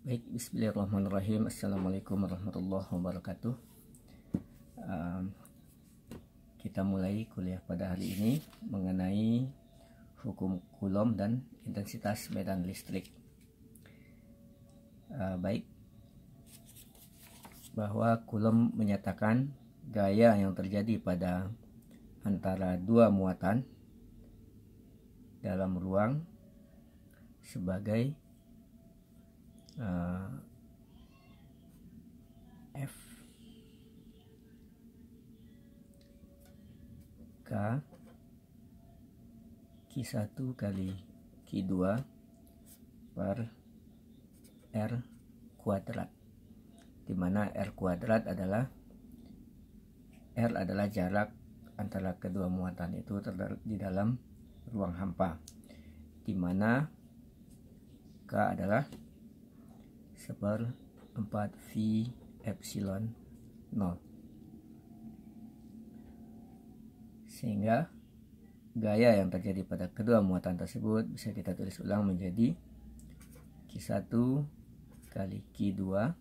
Baik, bismillahirrahmanirrahim. Assalamualaikum warahmatullahi wabarakatuh. Kita mulai kuliah pada hari ini mengenai hukum Coulomb dan intensitas medan listrik. Baik, bahwa Coulomb menyatakan gaya yang terjadi pada antara dua muatan dalam ruang sebagai F K Q1 kali Q2 per R kuadrat, di mana R kuadrat adalah jarak antara kedua muatan itu di dalam ruang hampa, di mana K adalah 1/4 V epsilon 0, sehingga gaya yang terjadi pada kedua muatan tersebut bisa kita tulis ulang menjadi Q1 kali Q2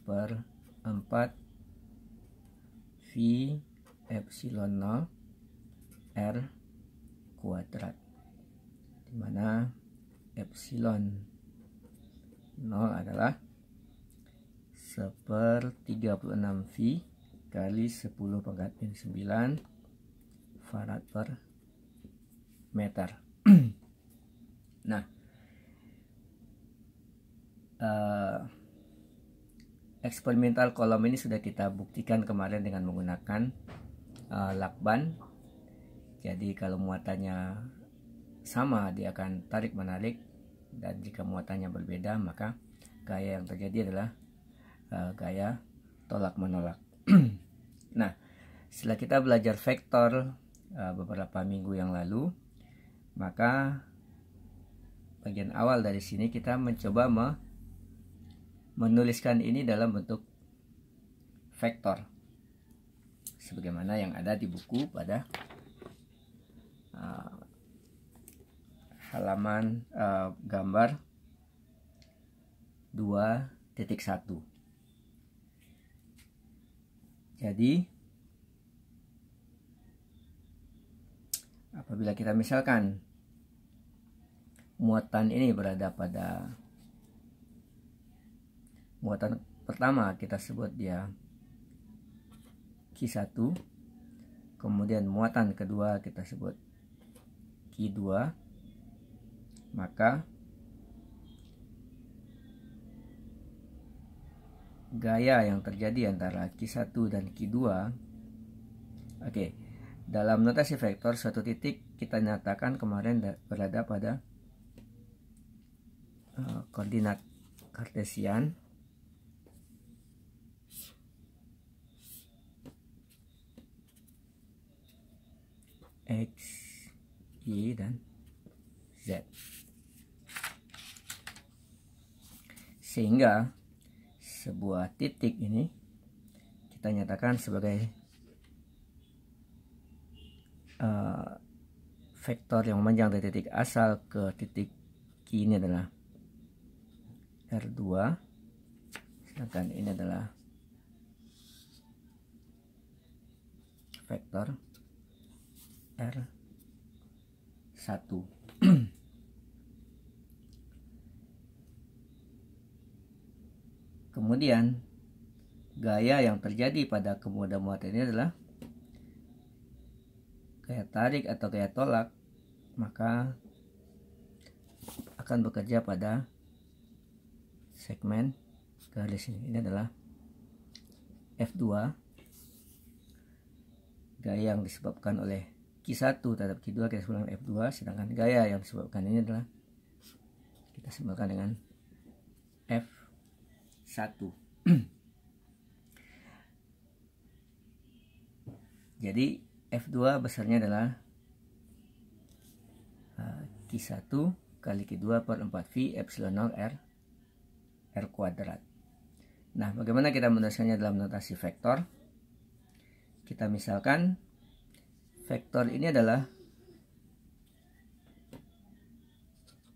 per 4 V epsilon 0 R kuadrat, di mana epsilon 0 adalah 1/36 V kali 10⁻⁹ farad per meter. Nah, eksperimental Coulomb ini sudah kita buktikan kemarin dengan menggunakan lakban. Jadi kalau muatannya sama, dia akan tarik menarik, dan jika muatannya berbeda maka gaya yang terjadi adalah gaya tolak menolak. Nah, setelah kita belajar vektor beberapa minggu yang lalu, maka bagian awal dari sini kita mencoba menuliskan ini dalam bentuk vektor sebagaimana yang ada di buku pada halaman gambar 2.1. Jadi apabila kita misalkan muatan ini berada pada muatan pertama, kita sebut dia Q1, kemudian muatan kedua kita sebut Q2, maka gaya yang terjadi antara Q1 dan Q2, dalam notasi vektor suatu titik kita nyatakan kemarin berada pada koordinat kartesian X, Y, dan Z, sehingga sebuah titik ini kita nyatakan sebagai vektor yang memanjang dari titik asal ke titik Q ini adalah R2, sedangkan ini adalah vektor R1. Kemudian gaya yang terjadi pada kedua muatan ini adalah gaya tarik atau gaya tolak, maka akan bekerja pada segmen garis ini. Ini adalah F2, gaya yang disebabkan oleh Q1 terhadap Q2 kita sebutkan F2, sedangkan gaya yang disebabkan ini adalah kita sebutkan dengan F1. Jadi F2 besarnya adalah Q1 kali Q2 per 4 V epsilon 0 R kuadrat. Nah, bagaimana kita menuliskannya dalam notasi vektor? Kita misalkan vektor ini adalah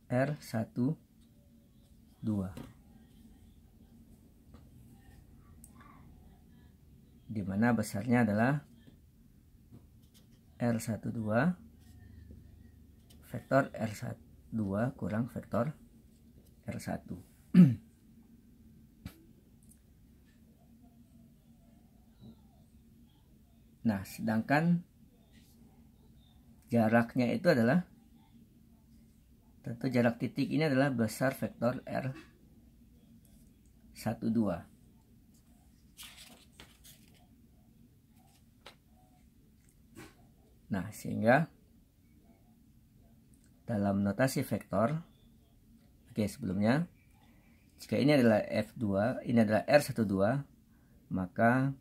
R1, 2. di mana besarnya adalah R12 vektor R12 kurang vektor R1. Nah, sedangkan jaraknya itu adalah, tentu jarak titik ini adalah besar vektor R12. Nah, sehingga dalam notasi vektor, oke, sebelumnya jika ini adalah F2, ini adalah R12, maka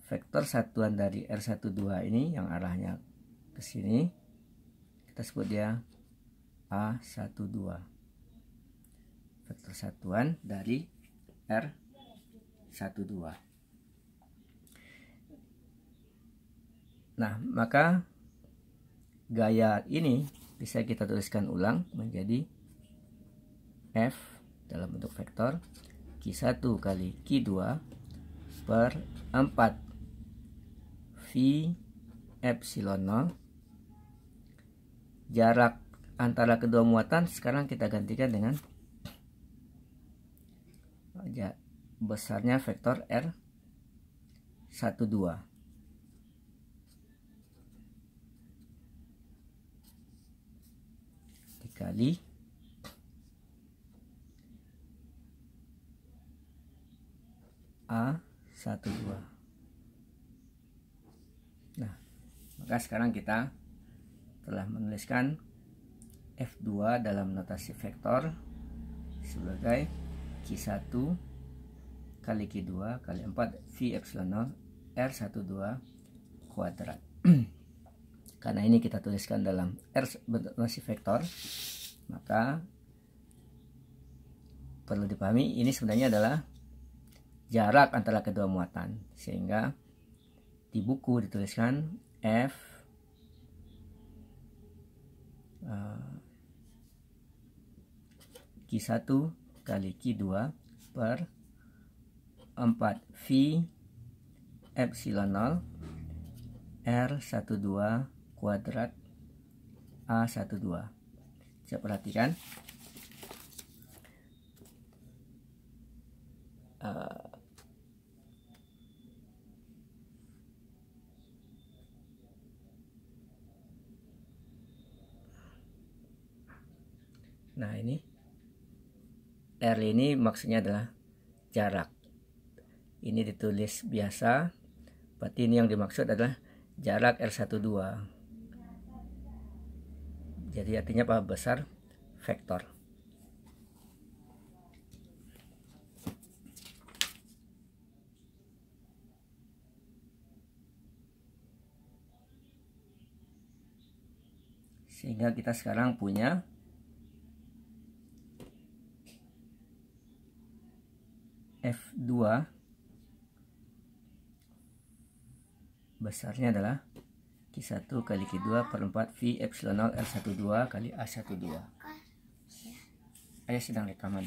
vektor satuan dari R12 ini yang arahnya ke sini, kita sebut dia A12. Vektor satuan dari R12. Nah, maka gaya ini bisa kita tuliskan ulang menjadi F dalam bentuk vektor Q1 kali Q2 per 4 V epsilon 0. Jarak antara kedua muatan sekarang kita gantikan dengan besarnya vektor R12 dikali A12. Nah, maka sekarang kita telah menuliskan F2 dalam notasi vektor sebagai Q1 kali Q2 kali 4 V epsilon 0 R12 kuadrat. Karena ini kita tuliskan dalam notasi vektor, maka perlu dipahami ini sebenarnya adalah jarak antara kedua muatan, sehingga di buku dituliskan F Q1 kali Q2 per 4 V epsilon 0 R12 kuadrat A12. Saya perhatikan nah, ini R ini maksudnya adalah jarak. Ini ditulis biasa, berarti ini yang dimaksud adalah jarak R12. Jadi artinya apa? Besar vektor. Sehingga kita sekarang punya F2 besarnya adalah Q1 kali Q2 per 4 V epsilon 0 R12 kali A12. Ayah sedang rekaman.